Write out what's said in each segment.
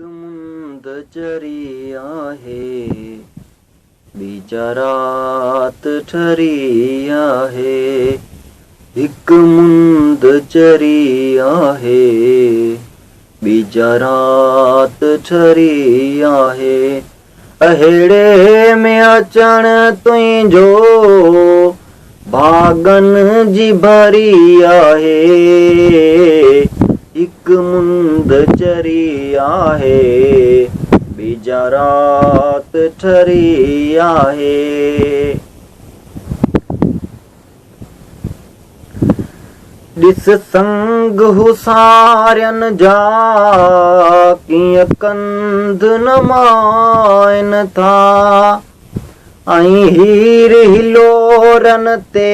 मुंद चरी आहे, बीजा रात ठरी आहे। हिक मुंद चरी आहे, बीजा रात ठरी आहे। अहिड़े में अचण तुंहिंजो भागन जी भरी आहे। हिक मुंद चरी आहे, बीजा रात ठरी आहे। ॾिस संग हुसारनि जा कीअं कंध नमाइनि था, ऐं हीर हिलोरनि ते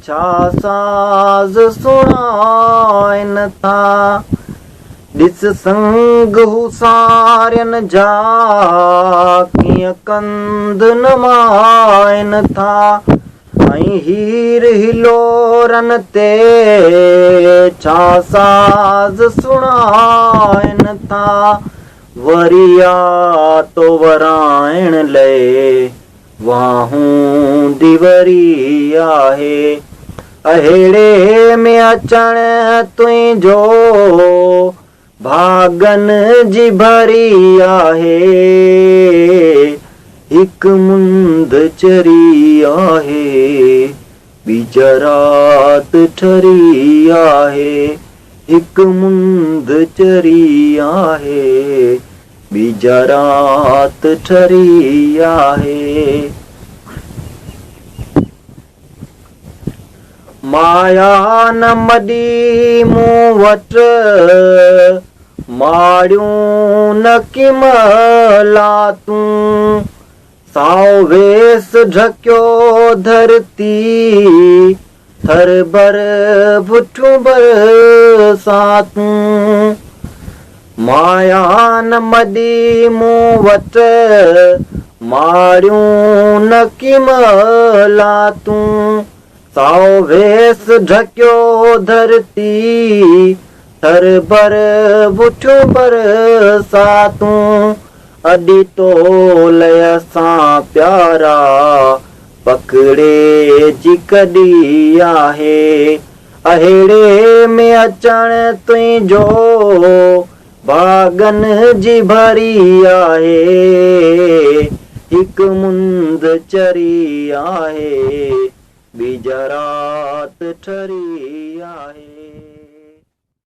छा साज़ सुणाइनि था। ॾिस संग हुसारनि जा कीअं कंध नमाइनि था, ऐं हीर हिलोरनि ते छा साज़ सुणाइनि था। वरिया तो वराइण लाइ वाहूं दिवरी आहे। अहिड़े में अचण तुंहिंजो भागन जी भरी आहे। हिक मुंद चरी आहे, बीजा रात ठरी आहे। हिक मुंद चरी आहे, बीजा रात ठरी आहे। माया न मॾी मूं वटि, माड़ियूं न किमला तूं। साओ वेस ढकियो धरती, थर भर पुठियूं बरसातूं। माया न मॾी मूं वटि, माड़ियूं न किमला तूं। साओ वेस ढकियो धरती, थर भर पुठियूं बरसातूं। अॾी तो लय सां प्यारा, पकड़े जी कॾी आहे। अहिड़े में अचण तुंहिंजो भागन जी भरी आहे। हिक मुंद चरी आहे, बीजा रात ठरी आहे।